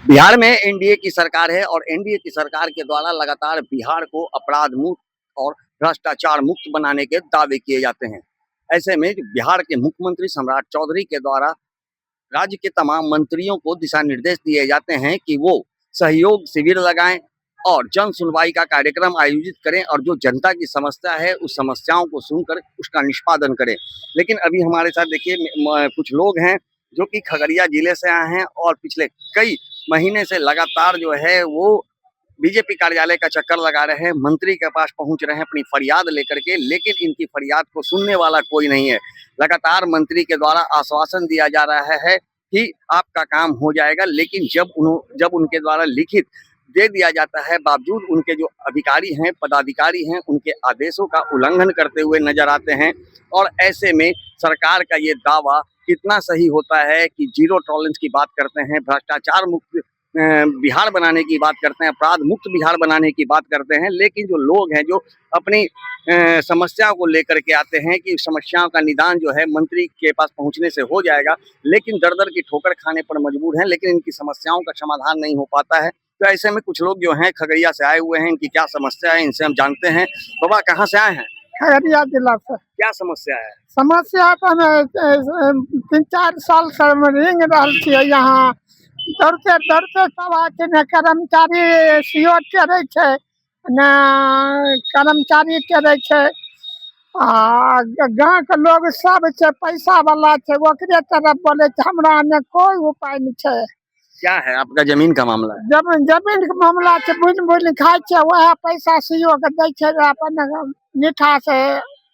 बिहार में एनडीए की सरकार है और एनडीए की सरकार के द्वारा लगातार बिहार को अपराध मुक्त और भ्रष्टाचार मुक्त बनाने के दावे किए जाते हैं। ऐसे में बिहार के मुख्यमंत्री सम्राट चौधरी के द्वारा राज्य के तमाम मंत्रियों को दिशा निर्देश दिए जाते हैं कि वो सहयोग शिविर लगाएं और जन सुनवाई का कार्यक्रम आयोजित करें और जो जनता की समस्या है उस समस्याओं को सुनकर उसका निष्पादन करें। लेकिन अभी हमारे साथ देखिए कुछ लोग हैं जो कि खगड़िया जिले से आए हैं और पिछले कई महीने से लगातार जो है वो बीजेपी कार्यालय का चक्कर लगा रहे हैं, मंत्री के पास पहुंच रहे हैं अपनी फरियाद लेकर के, लेकिन इनकी फरियाद को सुनने वाला कोई नहीं है। लगातार मंत्री के द्वारा आश्वासन दिया जा रहा है कि आपका काम हो जाएगा, लेकिन जब उनके द्वारा लिखित दे दिया जाता है, बावजूद उनके जो अधिकारी हैं, पदाधिकारी हैं, उनके आदेशों का उल्लंघन करते हुए नजर आते हैं। और ऐसे में सरकार का ये दावा कितना सही होता है कि जीरो टॉलरेंस की बात करते हैं, भ्रष्टाचार मुक्त बिहार बनाने की बात करते हैं, अपराध मुक्त बिहार बनाने की बात करते हैं, लेकिन जो लोग हैं जो अपनी समस्याओं को लेकर के आते हैं कि समस्याओं का निदान जो है मंत्री के पास पहुंचने से हो जाएगा, लेकिन दर दर की ठोकर खाने पर मजबूर हैं, लेकिन इनकी समस्याओं का समाधान नहीं हो पाता है। तो ऐसे में कुछ लोग जो हैं खगड़िया से आए हुए हैं, इनकी क्या समस्या है इनसे हम जानते हैं। बाबा कहाँ से आए हैं? खगड़िया जिला से। क्या समस्या है? समस्या तो हमें 3-4 साल से रिंग रहल छियै यहाँ दौड़ते दौड़ते सब आके ने कर्मचारी सीओ चढ़े छै ने कर्मचारी चढ़े छै आ गाँव के लोग सब छै पैसा वाला छै ओकरे तरफ बोले छै हमरा ने कोई उपाय नहीं छै। क्या है आपका जमीन का मामला है? जमीन के मामला छै बुझ बुझ खाय छै वह पैसा सीओ के दै छै अपन मीठा से।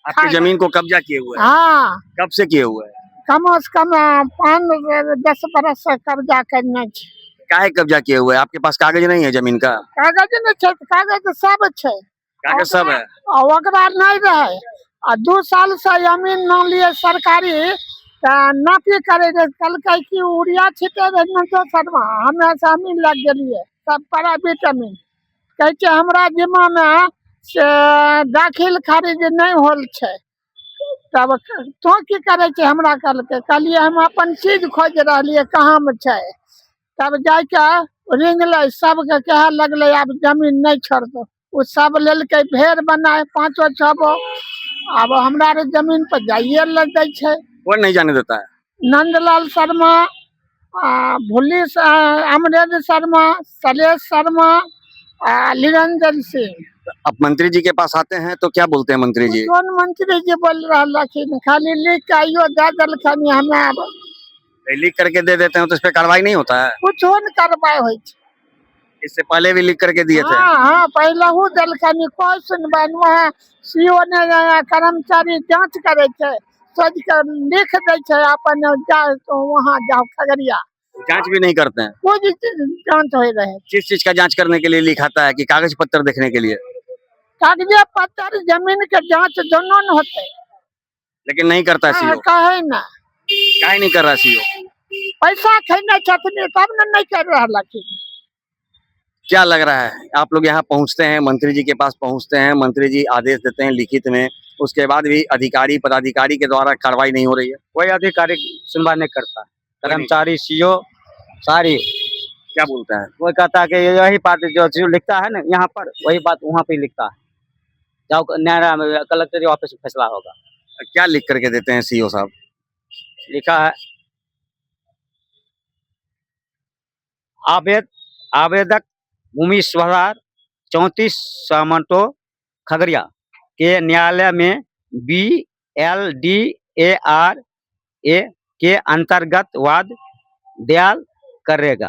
आपकी जमीन को कब्जा किए हुए हैं? हाँ कब से किए हुए हैं? कम से कम 5-10 बरस से कब्जा करने छै। काहे कब्जा किए हुए हैं? आपके पास कागज नहीं है जमीन का? कागज नहीं छै, कागज सब छै, कागज सब है। ओकरा नहीं रहे आ 2 साल से जमीन न लिए सरकारी नापी करे कहलकै कि यूरिया छिटे न दोसर में हमे जमीन लग गेलिए सब प्राइवेट जमीन कहे छै हमरा जिम्मा में से दाखिल खारिज नहीं होल छै। तब तो की करे छै हमरा कहलिए हम अपन चीज खोज रहिए कहाँ में छै। तब जाके रिंग ले सबके कहे लगले अब जमीन नहीं छोड़ दो उ सब लेलकै भेड़ बनाए 5-6 अब हमरा जमीन पर जाइए लग जाए छै। कौन नहीं जाने देता है? नंदलाल शर्मा, भुल्ली अमरेंद्र शर्मा, सलेश शर्मा, निरंजन सिंह। अब मंत्री जी के पास आते हैं तो क्या बोलते हैं मंत्री जी? कौन मंत्री जी बोल रहा खाली लिख के आइयो दे दिलखिन हमें अब लिख करके दे देते हैं तो इस पे कार्रवाई नहीं होता है? कुछ नहीं कार्रवाई होई छै। इससे पहले भी लिख करके दिए थे? हाँ पहले हूँ दिलखिन कोई सुनवाई वहाँ सीओ ने कर्मचारी जांच करे छै सोच के लिख दे छै अपन जाओ तो वहाँ जाओ खगड़िया जांच भी नहीं करते हैं? कुछ जांच हो रहे। किस चीज का जांच करने के लिए लिखाता है कि कागज पत्र देखने के लिए? कागज पत्र जमीन के जांच दोनों न होते लेकिन नहीं करता सीओ? कहे ना काहे नहीं कर रहा सीओ? पैसा खेने छथिन तब न नहीं कर रहा। क्या लग रहा है आप लोग यहाँ पहुँचते हैं, मंत्री जी के पास पहुँचते हैं, मंत्री जी आदेश देते हैं लिखित में, उसके बाद भी अधिकारी पदाधिकारी के द्वारा कार्रवाई नहीं हो रही है? कोई अधिकारी सुनवाई नहीं करता, कर्मचारी सीओ सारी क्या बोलता है? वो कहता है कि यही बात जो लिखता है ना यहाँ पर वही बात वहाँ पे लिखता है, जाओ न्यायालय कलेक्टर ऑफिस में फैसला होगा। क्या लिख करके देते हैं सीओ साहब? लिखा है आवेदक भूमि सुधार 34 सामंटो खगड़िया के न्यायालय में BLDARA के अंतर्गत वाद दया करेगा।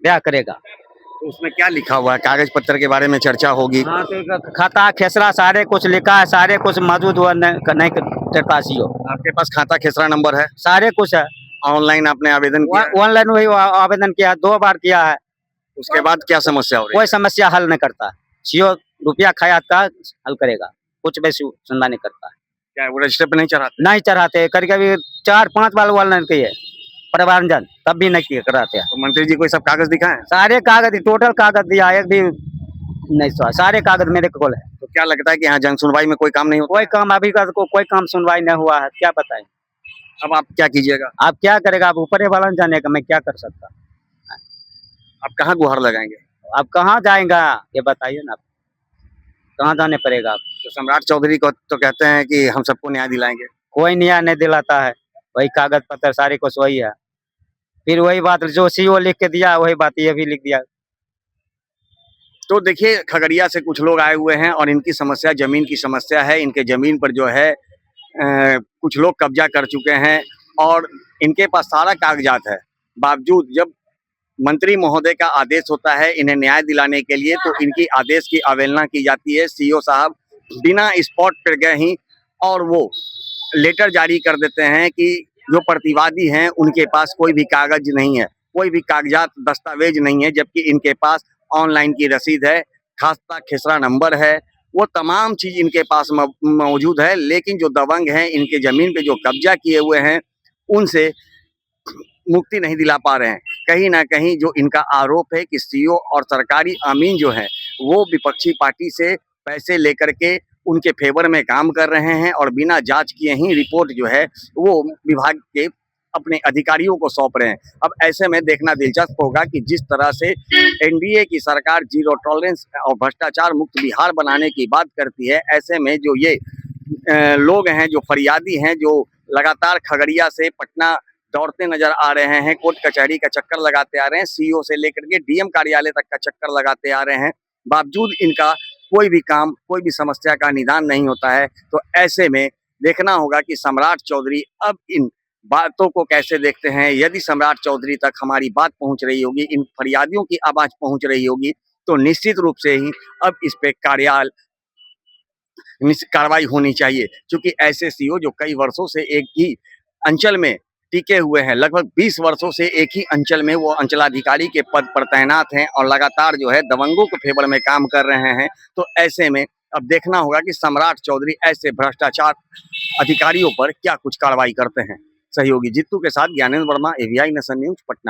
तो उसमें क्या लिखा हुआ है? कागज पत्र के बारे में चर्चा होगी? हाँ तो खाता खेसरा सारे कुछ लिखा है, सारे कुछ मौजूद हुआ नहीं करता सीओ। आपके पास खाता खेसरा नंबर है? सारे कुछ है। ऑनलाइन आपने आवेदन किया? ऑनलाइन वही आवेदन किया, 2 बार किया है। उसके बाद क्या समस्या हो रही है? कोई समस्या हल नहीं करता, सीओ रुपया खाया था हल करेगा, कुछ भी सुनवाई नहीं करता। क्या वो रजिस्टर पे नहीं चढ़ाते? नहीं चढ़ाते, कभी कभी 4-5 बार ऑनलाइन किए प्रबंधन तब भी नहीं कराते। तो मंत्री जी को सब कागज दिखाएं? सारे कागज टोटल कागज दिया, एक भी नहीं सो सारे कागज मेरे को है। तो क्या लगता है कि यहाँ जन सुनवाई में कोई काम नहीं होता? कोई काम अभी का कोई काम सुनवाई नहीं हुआ है, क्या बताएं। अब आप क्या कीजिएगा? आप क्या करेगा, आप ऊपर वाला जाने का, मैं क्या कर सकता। आप कहाँ गुहार लगाएंगे? अब कहाँ जाएगा ये बताइए ना, कहाँ जाने पड़ेगा आप? तो सम्राट चौधरी को तो कहते हैं कि हम सबको न्याय दिलाएंगे। कोई न्याय नहीं दिलाता है, वही कागज पत्र सारे कुछ वही है, फिर वही बात जो सीओ लिख के दिया वही बात ये भी लिख दिया। तो देखिए, खगड़िया से कुछ लोग आए हुए हैं और इनकी समस्या जमीन की समस्या है। इनके जमीन पर जो है कुछ लोग कब्जा कर चुके हैं और इनके पास सारा कागजात है। बावजूद जब मंत्री महोदय का आदेश होता है इन्हें न्याय दिलाने के लिए, तो इनकी आदेश की अवहेलना की जाती है। सीओ साहब बिना स्पॉट पर गए ही और वो लेटर जारी कर देते हैं कि जो प्रतिवादी हैं उनके पास कोई भी कागज नहीं है, कोई भी कागजात दस्तावेज नहीं है, जबकि इनके पास ऑनलाइन की रसीद है, खाता खेसरा नंबर है, वो तमाम चीज इनके पास मौजूद है। लेकिन जो दबंग हैं, इनके जमीन पे जो कब्जा किए हुए हैं, उनसे मुक्ति नहीं दिला पा रहे हैं। कहीं ना कहीं जो इनका आरोप है कि सीओ और सरकारी अमीन जो है वो विपक्षी पार्टी से पैसे लेकर के उनके फेवर में काम कर रहे हैं और बिना जांच किए ही रिपोर्ट जो है वो विभाग के अपने अधिकारियों को सौंप रहे हैं। अब ऐसे में देखना दिलचस्प होगा कि जिस तरह से एनडीए की सरकार जीरो टॉलरेंस और भ्रष्टाचार मुक्त बिहार बनाने की बात करती है, ऐसे में जो ये लोग हैं, जो फरियादी हैं, जो लगातार खगड़िया से पटना दौड़ते नजर आ रहे हैं, कोर्ट कचहरी का चक्कर लगाते आ रहे हैं, सीओ से लेकर के डीएम कार्यालय तक का चक्कर लगाते आ रहे हैं, बावजूद इनका कोई भी काम, कोई भी समस्या का निदान नहीं होता है। तो ऐसे में देखना होगा कि सम्राट चौधरी अब इन बातों को कैसे देखते हैं। यदि सम्राट चौधरी तक हमारी बात पहुंच रही होगी, इन फरियादियों की आवाज पहुंच रही होगी, तो निश्चित रूप से ही अब इस पे कार्रवाई होनी चाहिए। क्योंकि ऐसे सीओ जो कई वर्षों से एक ही अंचल में टिके हुए हैं, लगभग 20 वर्षों से एक ही अंचल में वो अंचलाधिकारी के पद पर तैनात हैं और लगातार जो है दबंगों के फेवर में काम कर रहे हैं। तो ऐसे में अब देखना होगा कि सम्राट चौधरी ऐसे भ्रष्टाचार अधिकारियों पर क्या कुछ कार्रवाई करते हैं। सहयोगी जित्तू के साथ Gyanendra Verma, AVI nation news, Patna.